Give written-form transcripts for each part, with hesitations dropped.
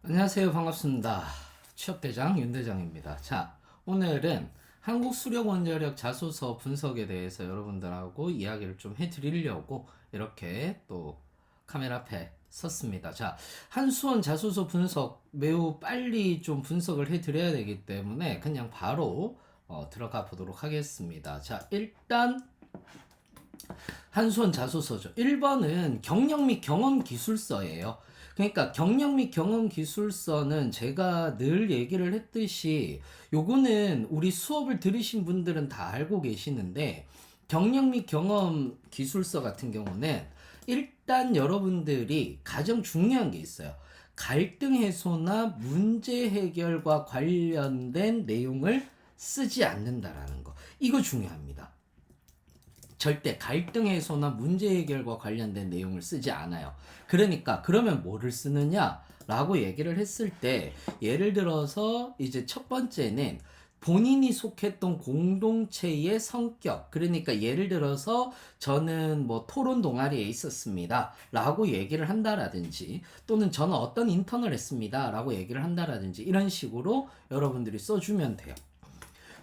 안녕하세요. 반갑습니다. 취업대장 윤대장입니다. 자, 오늘은 한국수력원자력 자소서 분석에 대해서 여러분들하고 이야기를 좀 해드리려고 이렇게 또 카메라 앞에 섰습니다. 자, 한수원 자소서 분석 매우 빨리 좀 분석을 해드려야 되기 때문에 그냥 바로 들어가 보도록 하겠습니다. 자, 일단 한수원 자소서죠. 1번은 경력 및 경험 기술서예요. 그러니까 경력 및 경험 기술서는 제가 늘 얘기를 했듯이 요거는 우리 수업을 들으신 분들은 다 알고 계시는데, 경력 및 경험 기술서 같은 경우는 일단 여러분들이 가장 중요한 게 있어요. 갈등 해소나 문제 해결과 관련된 내용을 쓰지 않는다라는 거. 이거 중요합니다. 절대 갈등 해소나 문제 해결과 관련된 내용을 쓰지 않아요. 그러니까 그러면 뭐를 쓰느냐라고 얘기를 했을 때, 예를 들어서 이제 첫 번째는 본인이 속했던 공동체의 성격. 그러니까 예를 들어서 저는 뭐 토론 동아리에 있었습니다 라고 얘기를 한다라든지, 또는 저는 어떤 인턴을 했습니다 라고 얘기를 한다라든지, 이런 식으로 여러분들이 써주면 돼요.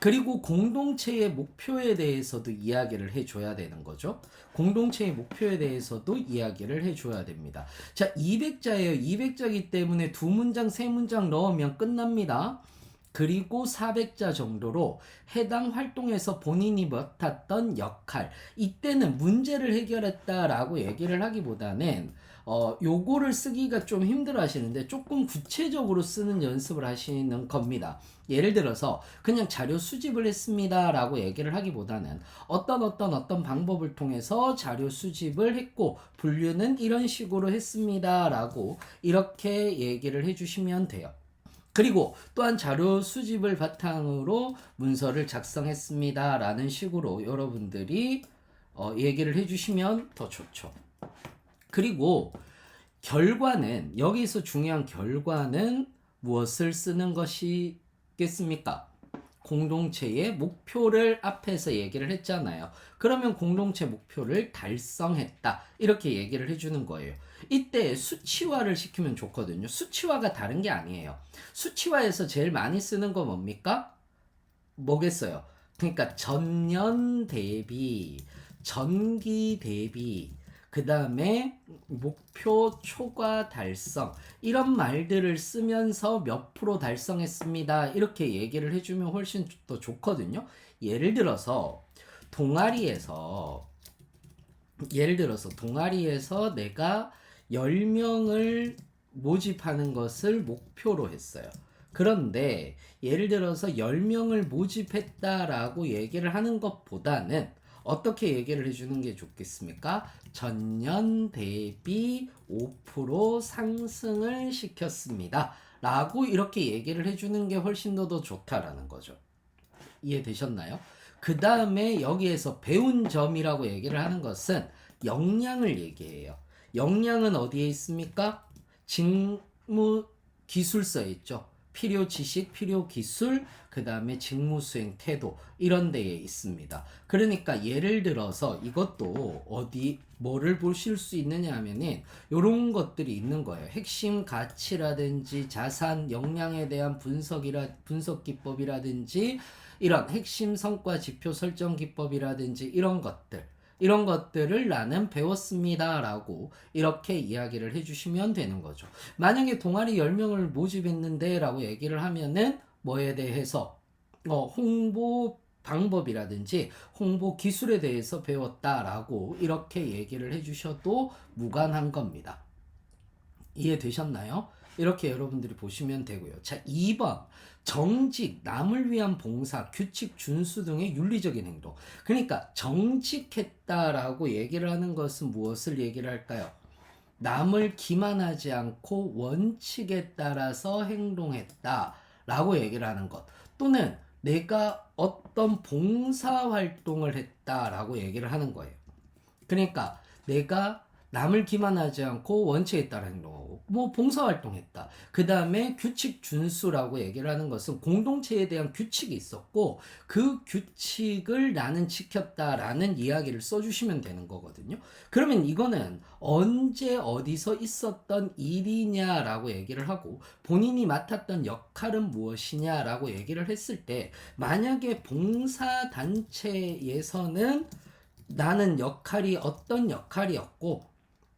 그리고 공동체의 목표에 대해서도 이야기를 해줘야 되는 거죠. 공동체의 목표에 대해서도 이야기를 해줘야 됩니다. 자, 200자예요. 200자이기 때문에 두 문장, 세 문장 넣으면 끝납니다. 그리고 400자 정도로 해당 활동에서 본인이 맡았던 역할, 이때는 문제를 해결했다라고 얘기를 하기보다는 요거를 쓰기가 좀 힘들어 하시는데 조금 구체적으로 쓰는 연습을 하시는 겁니다. 예를 들어서 그냥 자료 수집을 했습니다 라고 얘기를 하기보다는 어떤 방법을 통해서 자료 수집을 했고 분류는 이런 식으로 했습니다 라고 이렇게 얘기를 해주시면 돼요. 그리고 또한 자료 수집을 바탕으로 문서를 작성했습니다 라는 식으로 여러분들이 얘기를 해주시면 더 좋죠. 그리고 결과는, 여기서 중요한 결과는 무엇을 쓰는 것이겠습니까? 공동체의 목표를 앞에서 얘기를 했잖아요. 그러면 공동체 목표를 달성했다 이렇게 얘기를 해주는 거예요. 이때 수치화를 시키면 좋거든요. 수치화가 다른 게 아니에요. 수치화에서 제일 많이 쓰는 거 뭡니까? 뭐겠어요? 그러니까 전년 대비, 전기 대비, 그 다음에 목표 초과 달성, 이런 말들을 쓰면서 몇 프로 달성했습니다 이렇게 얘기를 해주면 훨씬 더 좋거든요. 예를 들어서 동아리에서 내가 10명을 모집하는 것을 목표로 했어요. 그런데 예를 들어서 10명을 모집했다라고 얘기를 하는 것보다는 어떻게 얘기를 해주는 게 좋겠습니까? 전년 대비 5% 상승을 시켰습니다 라고 이렇게 얘기를 해주는 게 훨씬 더 좋다라는 거죠. 이해되셨나요? 그 다음에 여기에서 배운 점이라고 얘기를 하는 것은 역량을 얘기해요. 역량은 어디에 있습니까? 직무 기술서에 있죠. 필요 지식, 필요 기술, 그 다음에 직무 수행 태도, 이런 데에 있습니다. 그러니까 예를 들어서 이것도 뭐를 보실 수 있느냐 하면은 요런 것들이 있는 거예요. 핵심 가치라든지 자산 역량에 대한 분석 기법이라든지, 이런 핵심 성과 지표 설정 기법이라든지 이런 것들을 나는 배웠습니다 라고 이렇게 이야기를 해주시면 되는 거죠. 만약에 동아리 10명을 모집했는데 라고 얘기를 하면은 뭐에 대해서 홍보 방법이라든지 홍보 기술에 대해서 배웠다라고 이렇게 얘기를 해주셔도 무관한 겁니다. 이해되셨나요? 이렇게 여러분들이 보시면 되고요. 자, 2번 정직, 남을 위한 봉사, 규칙 준수 등의 윤리적인 행동. 그러니까 정직했다라고 얘기를 하는 것은 무엇을 얘기를 할까요? 남을 기만하지 않고 원칙에 따라서 행동했다라고 얘기를 하는 것, 또는 내가 어떤 봉사 활동을 했다라고 얘기를 하는 거예요. 그러니까 내가 남을 기만하지 않고 원칙에 따라 행동하고 뭐 봉사활동했다. 그 다음에 규칙 준수라고 얘기를 하는 것은 공동체에 대한 규칙이 있었고 그 규칙을 나는 지켰다라는 이야기를 써주시면 되는 거거든요. 그러면 이거는 언제 어디서 있었던 일이냐라고 얘기를 하고 본인이 맡았던 역할은 무엇이냐라고 얘기를 했을 때 만약에 봉사단체에서는 나는 역할이 어떤 역할이었고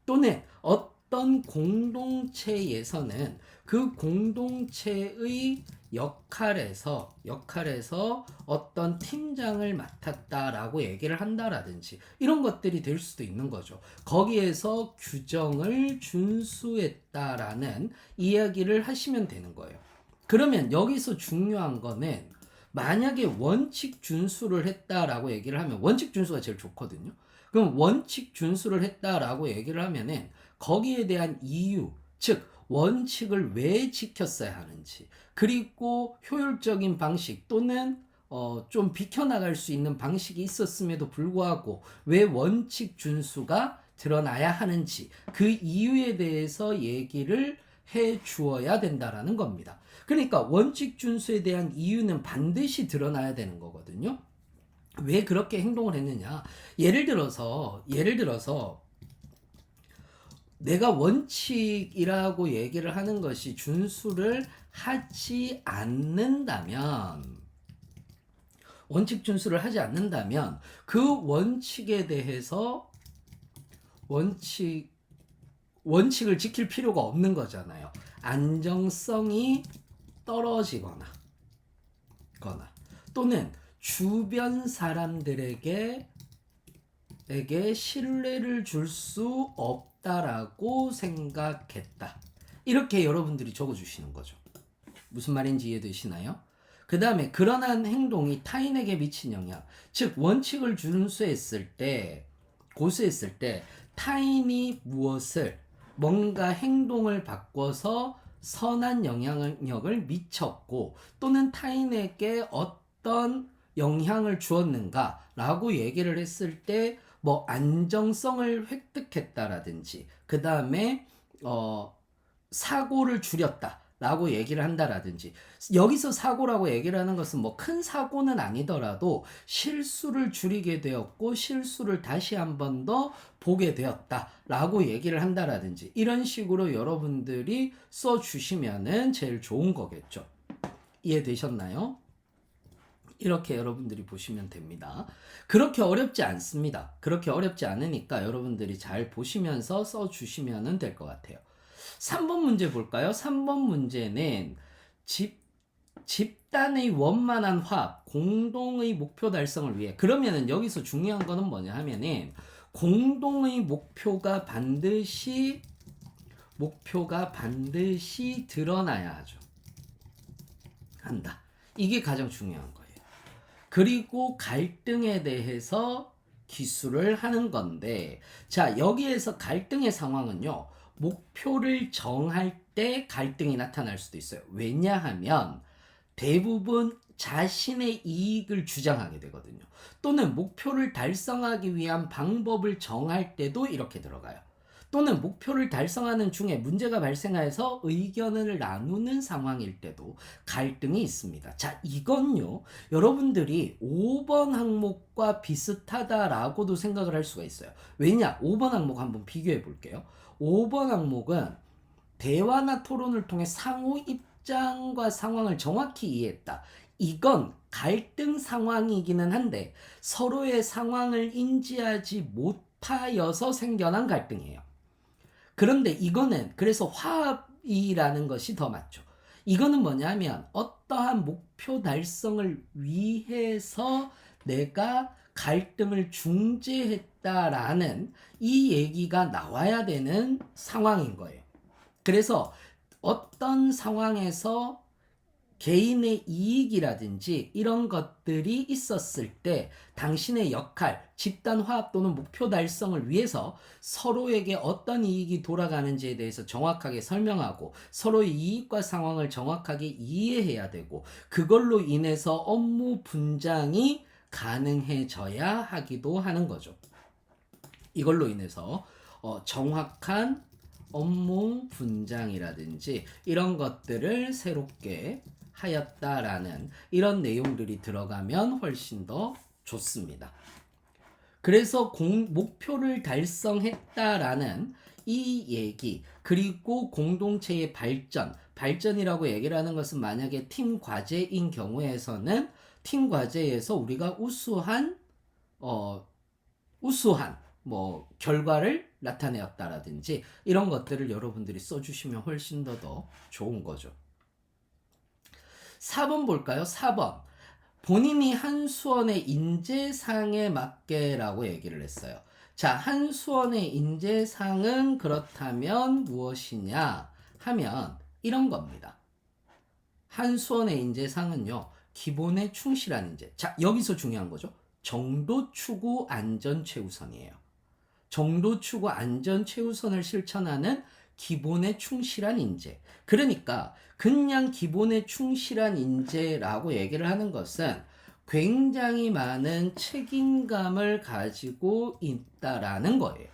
또는 어떤 공동체에서는 그 공동체의 역할에서 어떤 팀장을 맡았다라고 얘기를 한다라든지 이런 것들이 될 수도 있는 거죠. 거기에서 규정을 준수했다라는 이야기를 하시면 되는 거예요. 그러면 여기서 중요한 거는 만약에 원칙 준수를 했다라고 얘기를 하면 원칙 준수가 제일 좋거든요. 그럼 원칙 준수를 했다라고 얘기를 하면은 거기에 대한 이유, 즉 원칙을 왜 지켰어야 하는지, 그리고 효율적인 방식 또는 좀 비켜나갈 수 있는 방식이 있었음에도 불구하고 왜 원칙 준수가 드러나야 하는지 그 이유에 대해서 얘기를 해 주어야 된다라는 겁니다. 그러니까 원칙 준수에 대한 이유는 반드시 드러나야 되는 거거든요. 왜 그렇게 행동을 했느냐? 예를 들어서 내가 원칙이라고 얘기를 하는 것이 준수를 하지 않는다면 원칙 준수를 하지 않는다면 그 원칙에 대해서 원칙을 지킬 필요가 없는 거잖아요. 안정성이 떨어지거나 또는 주변 사람들에게 신뢰를 줄 수 없다라고 생각했다. 이렇게 여러분들이 적어주시는 거죠. 무슨 말인지 이해되시나요? 그 다음에 그러한 행동이 타인에게 미친 영향, 즉 원칙을 준수했을 때, 고수했을 때 타인이 무엇을 뭔가 행동을 바꿔서 선한 영향력을 미쳤고 또는 타인에게 어떤 영향을 주었는가라고 얘기를 했을 때 뭐 안정성을 획득했다라든지 그 다음에 사고를 줄였다라고 얘기를 한다라든지 여기서 사고라고 얘기를 하는 것은 뭐 큰 사고는 아니더라도 실수를 줄이게 되었고 실수를 다시 한 번 더 보게 되었다라고 얘기를 한다라든지 이런 식으로 여러분들이 써주시면은 제일 좋은 거겠죠. 이해되셨나요? 이렇게 여러분들이 보시면 됩니다. 그렇게 어렵지 않습니다. 그렇게 어렵지 않으니까 여러분들이 잘 보시면서 써주시면 될 것 같아요. 3번 문제 볼까요? 3번 문제는 집단의 원만한 화합, 공동의 목표 달성을 위해. 그러면은 여기서 중요한 거는 뭐냐 하면은 공동의 목표가 반드시 드러나야 하죠. 한다. 이게 가장 중요한 거예요. 그리고 갈등에 대해서 기술을 하는 건데, 자, 여기에서 갈등의 상황은요, 목표를 정할 때 갈등이 나타날 수도 있어요. 왜냐하면 대부분 자신의 이익을 주장하게 되거든요. 또는 목표를 달성하기 위한 방법을 정할 때도 이렇게 들어가요. 또는 목표를 달성하는 중에 문제가 발생해서 의견을 나누는 상황일 때도 갈등이 있습니다. 자, 이건요, 여러분들이 5번 항목과 비슷하다라고도 생각을 할 수가 있어요. 왜냐? 5번 항목 한번 비교해 볼게요. 5번 항목은 대화나 토론을 통해 상호 입장과 상황을 정확히 이해했다. 이건 갈등 상황이기는 한데 서로의 상황을 인지하지 못하여서 생겨난 갈등이에요. 그런데 이거는 그래서 화합이라는 것이 더 맞죠. 이거는 뭐냐면 어떠한 목표 달성을 위해서 내가 갈등을 중재했다라는 이 얘기가 나와야 되는 상황인 거예요. 그래서 어떤 상황에서 개인의 이익이라든지 이런 것들이 있었을 때 당신의 역할, 집단 화합 또는 목표 달성을 위해서 서로에게 어떤 이익이 돌아가는지에 대해서 정확하게 설명하고 서로의 이익과 상황을 정확하게 이해해야 되고 그걸로 인해서 업무 분장이 가능해져야 하기도 하는 거죠. 이걸로 인해서 정확한 업무 분장이라든지 이런 것들을 새롭게 하였다라는 이런 내용들이 들어가면 훨씬 더 좋습니다. 그래서 목표를 달성했다라는 이 얘기, 그리고 공동체의 발전이라고 얘기를 하는 것은 만약에 팀 과제인 경우에서는 팀 과제에서 우리가 우수한 뭐 결과를 나타내었다라든지 이런 것들을 여러분들이 써주시면 훨씬 더 좋은 거죠. 4번 볼까요? 4번. 본인이 한수원의 인재상에 맞게라고 얘기를 했어요. 자, 한수원의 인재상은 그렇다면 무엇이냐 하면 이런 겁니다. 한수원의 인재상은요, 기본에 충실한 인재. 자, 여기서 중요한 거죠. 정도 추구 안전 최우선이에요. 정도 추구 안전 최우선을 실천하는 기본에 충실한 인재. 그러니까 그냥 기본에 충실한 인재라고 얘기를 하는 것은 굉장히 많은 책임감을 가지고 있다라는 거예요.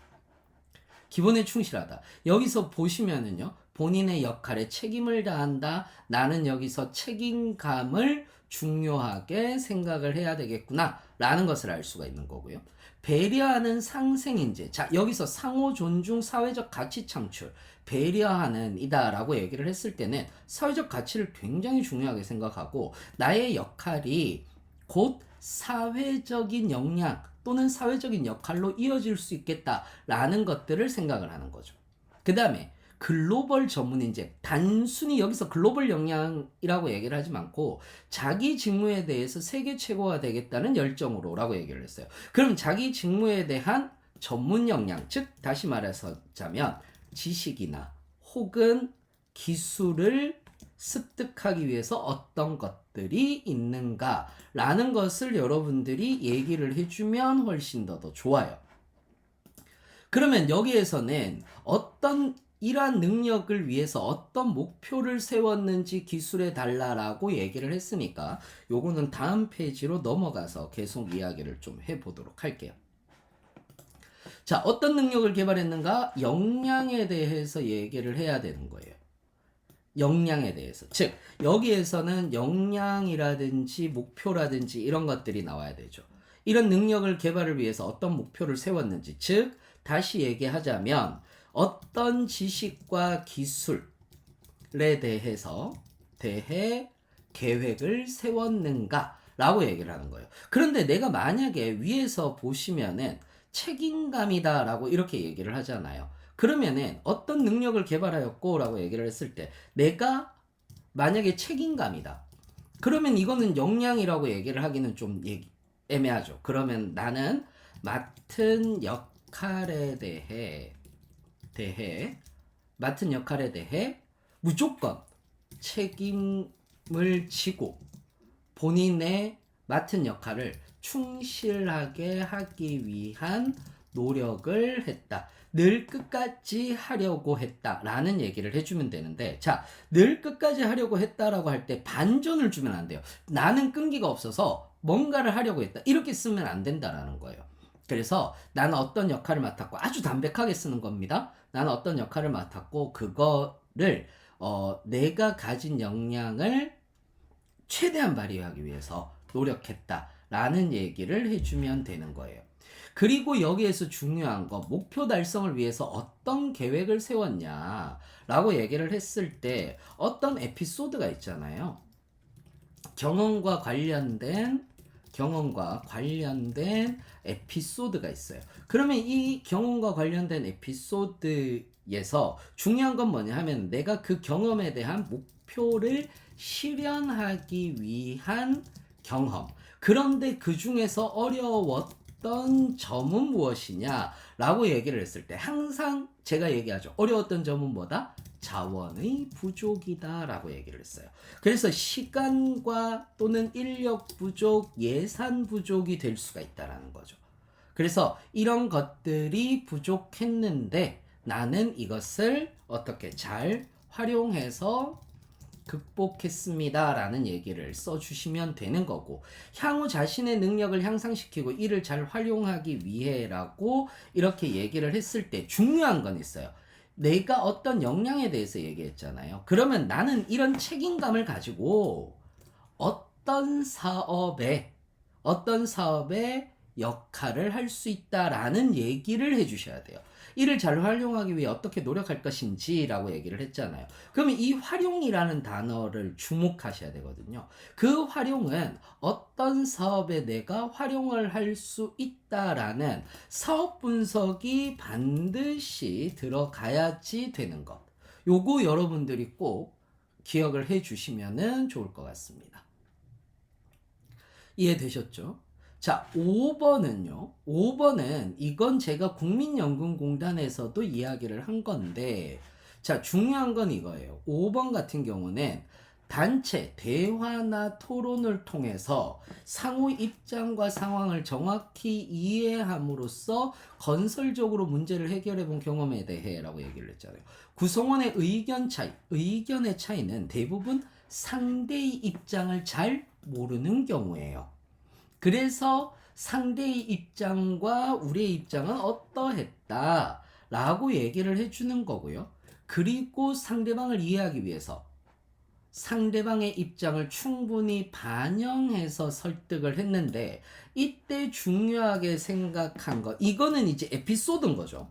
기본에 충실하다. 여기서 보시면은요, 본인의 역할에 책임을 다한다. 나는 여기서 책임감을 중요하게 생각을 해야 되겠구나 라는 것을 알 수가 있는 거고요. 배려하는 상생인재. 자, 여기서 상호 존중, 사회적 가치 창출, 배려하는 이다 라고 얘기를 했을 때는 사회적 가치를 굉장히 중요하게 생각하고 나의 역할이 곧 사회적인 역량 또는 사회적인 역할로 이어질 수 있겠다라는 것들을 생각을 하는 거죠. 그 다음에 글로벌 전문인재, 단순히 여기서 글로벌 역량이라고 얘기를 하지 않고 자기 직무에 대해서 세계 최고가 되겠다는 열정으로라고 얘기를 했어요. 그럼 자기 직무에 대한 전문 역량, 즉 다시 말해서 자면 지식이나 혹은 기술을 습득하기 위해서 어떤 것들이 있는가라는 것을 여러분들이 얘기를 해주면 훨씬 더 좋아요. 그러면 여기에서는 어떤 이러한 능력을 위해서 어떤 목표를 세웠는지 기술에 달라라고 얘기를 했으니까 요거는 다음 페이지로 넘어가서 계속 이야기를 좀 해보도록 할게요. 자, 어떤 능력을 개발했는가? 역량에 대해서 얘기를 해야 되는 거예요. 역량에 대해서. 즉, 여기에서는 역량이라든지 목표라든지 이런 것들이 나와야 되죠. 이런 능력을 개발을 위해서 어떤 목표를 세웠는지. 즉, 다시 얘기하자면 어떤 지식과 기술에 대해 계획을 세웠는가 라고 얘기를 하는 거예요. 그런데 내가 만약에 위에서 보시면은 책임감이다 라고 이렇게 얘기를 하잖아요. 그러면은 어떤 능력을 개발하였고 라고 얘기를 했을 때 내가 만약에 책임감이다. 그러면 이거는 역량이라고 얘기를 하기는 좀 애매하죠. 그러면 나는 맡은 역할에 대해 무조건 책임을 지고 본인의 맡은 역할을 충실하게 하기 위한 노력을 했다. 늘 끝까지 하려고 했다라는 얘기를 해주면 되는데, 자, 늘 끝까지 하려고 했다라고 할 때 반전을 주면 안 돼요. 나는 끈기가 없어서 뭔가를 하려고 했다. 이렇게 쓰면 안 된다라는 거예요. 그래서 나는 어떤 역할을 맡았고, 아주 담백하게 쓰는 겁니다. 나는 어떤 역할을 맡았고 그거를 내가 가진 역량을 최대한 발휘하기 위해서 노력했다라는 얘기를 해주면 되는 거예요. 그리고 여기에서 중요한 거, 목표 달성을 위해서 어떤 계획을 세웠냐라고 얘기를 했을 때 어떤 에피소드가 있잖아요. 경험과 관련된 에피소드가 있어요. 그러면 이 경험과 관련된 에피소드에서 중요한 건 뭐냐 하면 내가 그 경험에 대한 목표를 실현하기 위한 경험. 그런데 그 중에서 어려웠던 점은 무엇이냐라고 얘기를 했을 때 항상 제가 얘기하죠. 어려웠던 점은 뭐다? 자원의 부족이다 라고 얘기를 했어요. 그래서 시간과 또는 인력 부족, 예산 부족이 될 수가 있다라는 거죠. 그래서 이런 것들이 부족했는데 나는 이것을 어떻게 잘 활용해서 극복했습니다 라는 얘기를 써주시면 되는 거고, 향후 자신의 능력을 향상시키고 이를 잘 활용하기 위해 라고 이렇게 얘기를 했을 때 중요한 건 있어요. 내가 어떤 역량에 대해서 얘기했잖아요. 그러면 나는 이런 책임감을 가지고 어떤 사업에 역할을 할 수 있다라는 얘기를 해주셔야 돼요. 이를 잘 활용하기 위해 어떻게 노력할 것인지라고 얘기를 했잖아요. 그러면 이 활용이라는 단어를 주목하셔야 되거든요. 그 활용은 어떤 사업에 내가 활용을 할 수 있다라는 사업 분석이 반드시 들어가야지 되는 것. 요거 여러분들이 꼭 기억을 해 주시면 좋을 것 같습니다. 이해되셨죠? 자, 5번은요. 5번은 이건 제가 국민연금공단에서도 이야기를 한 건데, 자, 중요한 건 이거예요. 5번 같은 경우는 단체 대화나 토론을 통해서 상호 입장과 상황을 정확히 이해함으로써 건설적으로 문제를 해결해 본 경험에 대해라고 얘기를 했잖아요. 구성원의 의견의 차이는 대부분 상대의 입장을 잘 모르는 경우예요. 그래서 상대의 입장과 우리의 입장은 어떠했다 라고 얘기를 해주는 거고요. 그리고 상대방을 이해하기 위해서 상대방의 입장을 충분히 반영해서 설득을 했는데, 이때 중요하게 생각한 것, 이거는 이제 에피소드인 거죠.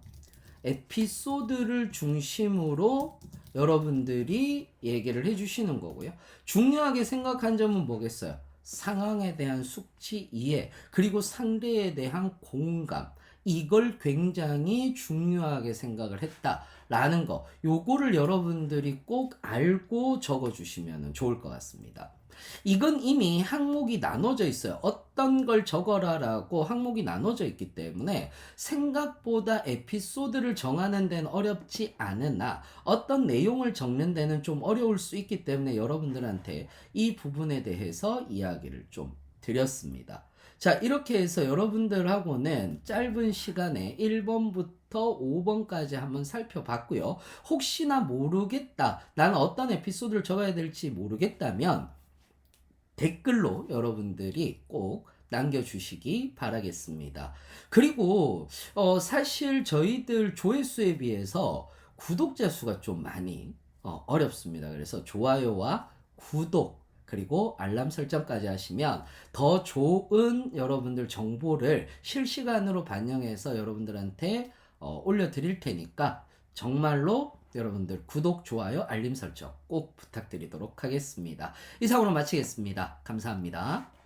에피소드를 중심으로 여러분들이 얘기를 해주시는 거고요. 중요하게 생각한 점은 뭐겠어요? 상황에 대한 숙지 이해, 그리고 상대에 대한 공감, 이걸 굉장히 중요하게 생각을 했다라는 거, 요거를 여러분들이 꼭 알고 적어주시면 좋을 것 같습니다. 이건 이미 항목이 나눠져 있어요. 어떤 걸 적어라라고 항목이 나눠져 있기 때문에 생각보다 에피소드를 정하는 데는 어렵지 않으나 어떤 내용을 적는 데는 좀 어려울 수 있기 때문에 여러분들한테 이 부분에 대해서 이야기를 좀 드렸습니다. 자, 이렇게 해서 여러분들하고는 짧은 시간에 1번부터 5번까지 한번 살펴봤고요. 혹시나 모르겠다, 나는 어떤 에피소드를 적어야 될지 모르겠다면 댓글로 여러분들이 꼭 남겨주시기 바라겠습니다. 그리고 사실 저희들 조회수에 비해서 구독자 수가 좀 많이 어렵습니다. 그래서 좋아요와 구독 그리고 알람 설정까지 하시면 더 좋은 여러분들 정보를 실시간으로 반영해서 여러분들한테 올려드릴 테니까 정말로 여러분들 구독, 좋아요, 알림 설정 꼭 부탁드리도록 하겠습니다. 이상으로 마치겠습니다. 감사합니다.